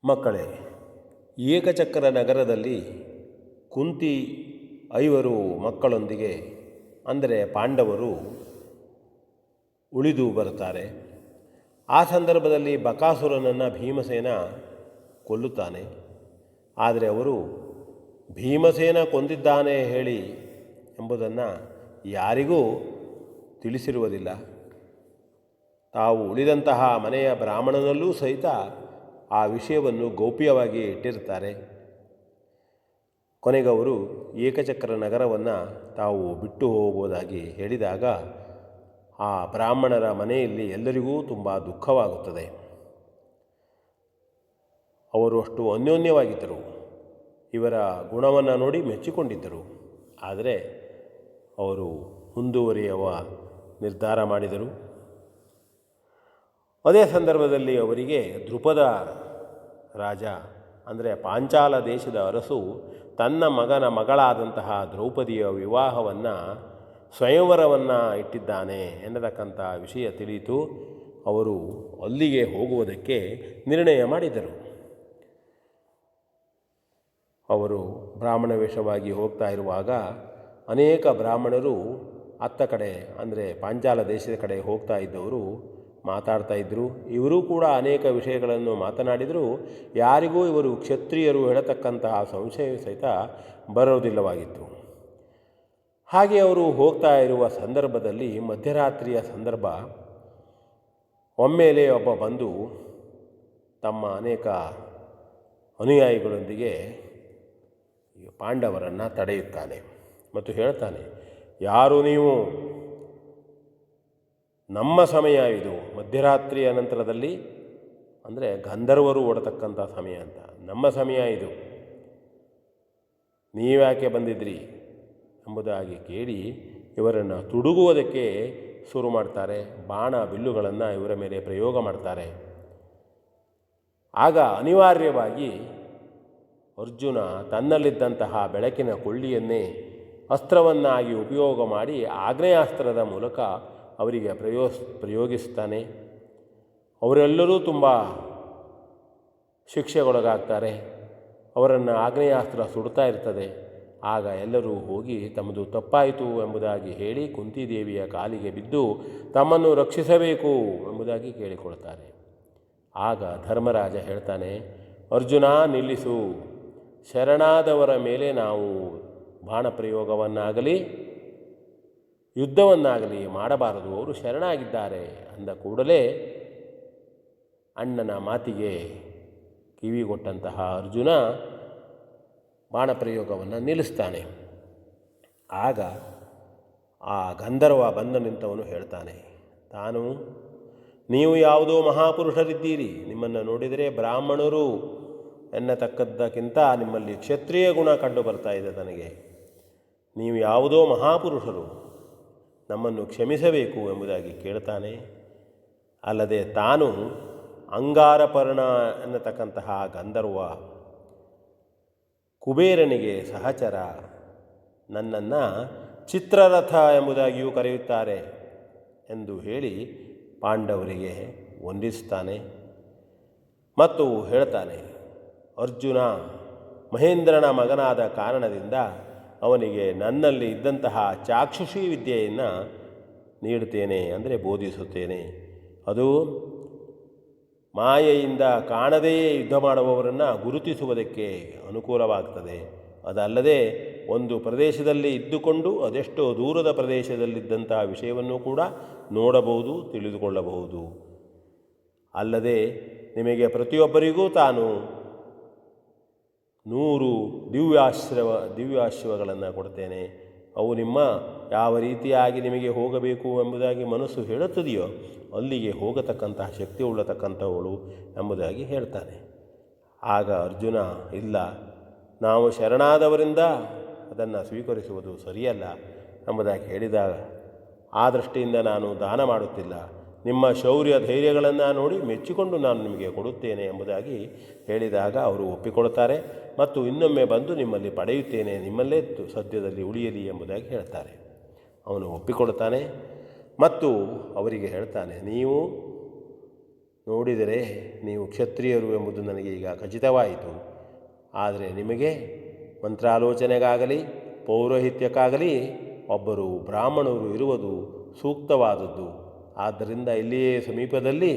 ಮಕ್ಕಳೇ, ಏಕಚಕ್ರ ನಗರದಲ್ಲಿ ಕುಂತಿ 5 ಮಕ್ಕಳೊಂದಿಗೆ ಅಂದರೆ ಪಾಂಡವರು ಉಳಿದು ಬರುತ್ತಾರೆ. ಆ ಸಂದರ್ಭದಲ್ಲಿ ಬಕಾಸುರನನ್ನು ಭೀಮಸೇನ ಕೊಲ್ಲುತ್ತಾನೆ. ಆದರೆ ಅವರು ಭೀಮಸೇನ ಕೊಂದಿದ್ದಾನೆ ಹೇಳಿ ಎಂಬುದನ್ನು ಯಾರಿಗೂ ತಿಳಿಸಿರುವುದಿಲ್ಲ. ತಾವು ಉಳಿದಂತಹ ಮನೆಯ ಬ್ರಾಹ್ಮಣನಲ್ಲೂ ಸಹಿತ ಆ ವಿಷಯವನ್ನು ಗೌಪ್ಯವಾಗಿ ಇಟ್ಟಿರುತ್ತಾರೆ. ಕೊನೆಗವರು ಏಕಚಕ್ರ ನಗರವನ್ನು ತಾವು ಬಿಟ್ಟು ಹೋಗುವುದಾಗಿ ಹೇಳಿದಾಗ ಆ ಬ್ರಾಹ್ಮಣರ ಮನೆಯಲ್ಲಿ ಎಲ್ಲರಿಗೂ ತುಂಬ ದುಃಖವಾಗುತ್ತದೆ. ಅವರು ಅಷ್ಟು ಅನ್ಯೋನ್ಯವಾಗಿದ್ದರು. ಇವರ ಗುಣವನ್ನು ನೋಡಿ ಮೆಚ್ಚಿಕೊಂಡಿದ್ದರು. ಆದರೆ ಅವರು ಮುಂದುವರಿಯುವ ನಿರ್ಧಾರ ಮಾಡಿದರು. ಅದೇ ಸಂದರ್ಭದಲ್ಲಿ ಅವರಿಗೆ ದ್ರುಪದ ರಾಜ ಅಂದರೆ ಪಾಂಚಾಲ ದೇಶದ ಅರಸು ತನ್ನ ಮಗನ ಮಗಳಾದಂತಹ ದ್ರೌಪದಿಯ ವಿವಾಹವನ್ನು ಸ್ವಯಂವರವನ್ನು ಇಟ್ಟಿದ್ದಾನೆ ಎನ್ನತಕ್ಕಂಥ ವಿಷಯ ತಿಳಿಯಿತು. ಅವರು ಅಲ್ಲಿಗೆ ಹೋಗುವುದಕ್ಕೆ ನಿರ್ಣಯ ಮಾಡಿದರು. ಅವರು ಬ್ರಾಹ್ಮಣ ವೇಷವಾಗಿ ಹೋಗ್ತಾ ಇರುವಾಗ ಅನೇಕ ಬ್ರಾಹ್ಮಣರು ಅತ್ತ ಕಡೆ ಅಂದರೆ ಪಾಂಚಾಲ ದೇಶದ ಕಡೆ ಹೋಗ್ತಾ ಇದ್ದವರು ಮಾತಾಡ್ತಾ ಇದ್ದರು. ಇವರೂ ಕೂಡ ಅನೇಕ ವಿಷಯಗಳನ್ನು ಮಾತನಾಡಿದರೂ ಯಾರಿಗೂ ಇವರು ಕ್ಷತ್ರಿಯರು ಹೇಳತಕ್ಕಂತಹ ಸಂಶಯ ಸಹಿತ ಬರೋದಿಲ್ಲವಾಗಿತ್ತು. ಹಾಗೆ ಅವರು ಹೋಗ್ತಾ ಇರುವ ಸಂದರ್ಭದಲ್ಲಿ ಮಧ್ಯರಾತ್ರಿಯ ಸಂದರ್ಭ ಒಮ್ಮೆಲೆ ಒಬ್ಬ ಬಂದು ತಮ್ಮ ಅನೇಕ ಅನುಯಾಯಿಗಳೊಂದಿಗೆ ಪಾಂಡವರನ್ನು ತಡೆಯುತ್ತಾನೆ ಮತ್ತು ಹೇಳ್ತಾನೆ, ಯಾರು ನೀವು? ನಮ್ಮ ಸಮಯ ಇದು. ಮಧ್ಯರಾತ್ರಿಯ ನಂತರದಲ್ಲಿ ಅಂದರೆ ಗಂಧರ್ವರು ಓಡತಕ್ಕಂಥ ಸಮಯ ಅಂತ, ನಮ್ಮ ಸಮಯ ಇದು, ನೀವ್ಯಾಕೆ ಬಂದಿದ್ರಿ ಎಂಬುದಾಗಿ ಕೇಳಿ ಇವರನ್ನು ತುಡುಗುವುದಕ್ಕೆ ಶುರು ಮಾಡ್ತಾರೆ. ಬಾಣ ಬಿಲ್ಲುಗಳನ್ನು ಇವರ ಮೇಲೆ ಪ್ರಯೋಗ ಮಾಡ್ತಾರೆ. ಆಗ ಅನಿವಾರ್ಯವಾಗಿ ಅರ್ಜುನ ತನ್ನಲ್ಲಿದ್ದಂತಹ ಬೆಳಕಿನ ಕೊಳ್ಳಿಯನ್ನೇ ಅಸ್ತ್ರವನ್ನಾಗಿ ಉಪಯೋಗ ಮಾಡಿ ಆಗ್ನೇಯಾಸ್ತ್ರದ ಮೂಲಕ ಅವರಿಗೆ ಪ್ರಯೋಗಿಸ್ತಾನೆ. ಅವರೆಲ್ಲರೂ ತುಂಬ ಶಿಕ್ಷೆಗೊಳಗಾಗ್ತಾರೆ. ಅವರನ್ನು ಆಗ್ನೇಯಾಸ್ತ್ರ ಸುಡ್ತಾ ಇರ್ತದೆ. ಆಗ ಎಲ್ಲರೂ ಹೋಗಿ ತಮ್ಮದು ತಪ್ಪಾಯಿತು ಎಂಬುದಾಗಿ ಹೇಳಿ ಕುಂತಿದೇವಿಯ ಕಾಲಿಗೆ ಬಿದ್ದು ತಮ್ಮನ್ನು ರಕ್ಷಿಸಬೇಕು ಎಂಬುದಾಗಿ ಕೇಳಿಕೊಳ್ತಾರೆ. ಆಗ ಧರ್ಮರಾಜ ಹೇಳ್ತಾನೆ, ಅರ್ಜುನ ನಿಲ್ಲಿಸು, ಶರಣಾದವರ ಮೇಲೆ ನಾವು ಬಾಣ ಪ್ರಯೋಗವನ್ನಾಗಲಿ ಯುದ್ಧವನ್ನಾಗಲಿ ಮಾಡಬಾರದು, ಅವರು ಶರಣಾಗಿದ್ದಾರೆ ಅಂದ ಕೂಡಲೇ ಅಣ್ಣನ ಮಾತಿಗೆ ಕಿವಿಗೊಟ್ಟಂತಹ ಅರ್ಜುನ ಬಾಣಪ್ರಯೋಗವನ್ನು ನಿಲ್ಲಿಸ್ತಾನೆ. ಆಗ ಆ ಗಂಧರ್ವ ಬಂದು ನಿಂತವನು ಹೇಳ್ತಾನೆ, ನೀವು ಯಾವುದೋ ಮಹಾಪುರುಷರಿದ್ದೀರಿ, ನಿಮ್ಮನ್ನು ನೋಡಿದರೆ ಬ್ರಾಹ್ಮಣರು ಎನ್ನತಕ್ಕದ್ದಕ್ಕಿಂತ ನಿಮ್ಮಲ್ಲಿ ಕ್ಷತ್ರಿಯ ಗುಣ ಕಂಡು ಬರ್ತಾ ಇದೆ ನನಗೆ. ನೀವು ಯಾವುದೋ ಮಹಾಪುರುಷರು, ನಮ್ಮನ್ನು ಕ್ಷಮಿಸಬೇಕು ಎಂಬುದಾಗಿ ಕೇಳ್ತಾನೆ. ಅಲ್ಲದೆ ತಾನು ಅಂಗಾರಪರ್ಣ ಎನ್ನತಕ್ಕಂತಹ ಗಂಧರ್ವ ಕುಬೇರನಿಗೆ ಸಹಚರ, ನನ್ನನ್ನು ಚಿತ್ರರಥ ಎಂಬುದಾಗಿಯೂ ಕರೆಯುತ್ತಾರೆ ಎಂದು ಹೇಳಿ ಪಾಂಡವರಿಗೆ ವಂದಿಸ್ತಾನೆ ಮತ್ತು ಹೇಳ್ತಾನೆ, ಅರ್ಜುನ ಮಹೇಂದ್ರನ ಮಗನಾದ ಕಾರಣದಿಂದ ಅವನಿಗೆ ನನ್ನಲ್ಲಿ ಇದ್ದಂತಹ ಚಾಕ್ಷುಷಿ ವಿದ್ಯೆಯನ್ನು ನೀಡುತ್ತೇನೆ, ಅಂದರೆ ಬೋಧಿಸುತ್ತೇನೆ. ಅದು ಮಾಯೆಯಿಂದ ಕಾಣದೆಯೇ ಯುದ್ಧ ಮಾಡುವವರನ್ನು ಗುರುತಿಸುವುದಕ್ಕೆ ಅನುಕೂಲವಾಗ್ತದೆ. ಅದಲ್ಲದೆ ಒಂದು ಪ್ರದೇಶದಲ್ಲಿ ಇದ್ದುಕೊಂಡು ಅದೆಷ್ಟೋ ದೂರದ ಪ್ರದೇಶದಲ್ಲಿದ್ದಂತಹ ವಿಷಯವನ್ನು ಕೂಡ ನೋಡಬಹುದು, ತಿಳಿದುಕೊಳ್ಳಬಹುದು. ಅಲ್ಲದೆ ನಿಮಗೆ ಪ್ರತಿಯೊಬ್ಬರಿಗೂ ತಾನು 100 ದಿವ್ಯಾಶ್ವಗಳನ್ನು ಕೊಡ್ತೇನೆ. ಅವು ನಿಮ್ಮ ಯಾವ ರೀತಿಯಾಗಿ ನಿಮಗೆ ಹೋಗಬೇಕು ಎಂಬುದಾಗಿ ಮನಸ್ಸು ಹೇಳುತ್ತದೆಯೋ ಅಲ್ಲಿಗೆ ಹೋಗತಕ್ಕಂತಹ ಶಕ್ತಿ ಉಳ್ಳತಕ್ಕಂಥವಳು ಎಂಬುದಾಗಿ ಹೇಳ್ತಾನೆ. ಆಗ ಅರ್ಜುನ, ಇಲ್ಲ, ನಾವು ಶರಣಾದವರಿಂದ ಅದನ್ನು ಸ್ವೀಕರಿಸುವುದು ಸರಿಯಲ್ಲ ಎಂಬುದಾಗಿ ಹೇಳಿದಾಗ, ಆ ದೃಷ್ಟಿಯಿಂದ ನಾನು ದಾನ ಮಾಡುತ್ತಿಲ್ಲ, ನಿಮ್ಮ ಶೌರ್ಯ ಧೈರ್ಯಗಳನ್ನು ನೋಡಿ ಮೆಚ್ಚಿಕೊಂಡು ನಾನು ನಿಮಗೆ ಕೊಡುತ್ತೇನೆ ಎಂಬುದಾಗಿ ಹೇಳಿದಾಗ ಅವರು ಒಪ್ಪಿಕೊಳ್ತಾರೆ ಮತ್ತು ಇನ್ನೊಮ್ಮೆ ಬಂದು ನಿಮ್ಮಲ್ಲಿ ಪಡೆಯುತ್ತೇನೆ, ನಿಮ್ಮಲ್ಲೇ ಸದ್ಯದಲ್ಲಿ ಉಳಿಯಲಿ ಎಂಬುದಾಗಿ ಹೇಳ್ತಾರೆ. ಅವನು ಒಪ್ಪಿಕೊಳ್ತಾನೆ ಮತ್ತು ಅವರಿಗೆ ಹೇಳ್ತಾನೆ, ನೀವು ನೋಡಿದರೆ ನೀವು ಕ್ಷತ್ರಿಯರು ಎಂಬುದು ನನಗೆ ಈಗ ಖಚಿತವಾಯಿತು. ಆದರೆ ನಿಮಗೆ ಮಂತ್ರಾಲೋಚನೆಗಾಗಲಿ ಪೌರೋಹಿತ್ಯಕ್ಕಾಗಲಿ ಒಬ್ಬರು ಬ್ರಾಹ್ಮಣರು ಇರುವುದು ಸೂಕ್ತವಾದದ್ದು. ಆದ್ದರಿಂದ ಇಲ್ಲಿಯೇ ಸಮೀಪದಲ್ಲಿ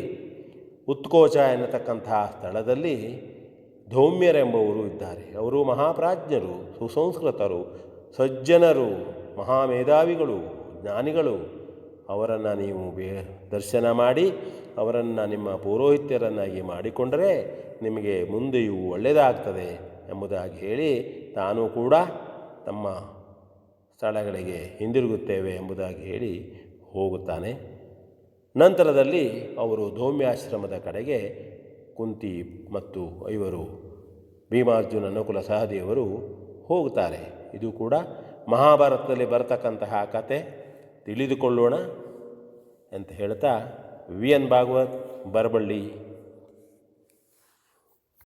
ಉತ್ಕೋಚ ಎನ್ನತಕ್ಕಂತಹ ಸ್ಥಳದಲ್ಲಿ ಧೌಮ್ಯರೆಂಬವರು ಇದ್ದಾರೆ. ಅವರು ಮಹಾಪ್ರಾಜ್ಞರು, ಸುಸಂಸ್ಕೃತರು, ಸಜ್ಜನರು, ಮಹಾಮೇಧಾವಿಗಳು, ಜ್ಞಾನಿಗಳು. ಅವರನ್ನು ನೀವು ದರ್ಶನ ಮಾಡಿ ಅವರನ್ನು ನಿಮ್ಮ ಪೌರೋಹಿತ್ಯರನ್ನಾಗಿ ಮಾಡಿಕೊಂಡರೆ ನಿಮಗೆ ಮುಂದೆಯೂ ಒಳ್ಳೆಯದಾಗ್ತದೆ ಎಂಬುದಾಗಿ ಹೇಳಿ ತಾನೂ ಕೂಡ ತಮ್ಮ ಸ್ಥಳಗಳಿಗೆ ಹಿಂದಿರುಗುತ್ತೇವೆ ಎಂಬುದಾಗಿ ಹೇಳಿ ಹೋಗುತ್ತಾನೆ. ನಂತರದಲ್ಲಿ ಅವರು ಧೌಮ್ಯಾಶ್ರಮದ ಕಡೆಗೆ ಕುಂತಿ ಮತ್ತು ಇವರು ಭೀಮಾರ್ಜುನ ನಕುಲ ಸಹದೇವರು ಹೋಗುತ್ತಾರೆ. ಇದು ಕೂಡ ಮಹಾಭಾರತದಲ್ಲಿ ಬರತಕ್ಕಂತಹ ಕತೆ, ತಿಳಿದುಕೊಳ್ಳೋಣ ಅಂತ ಹೇಳ್ತಾ ವಿ ಎನ್ ಭಾಗವತ್, ಬರಬಳ್ಳಿ.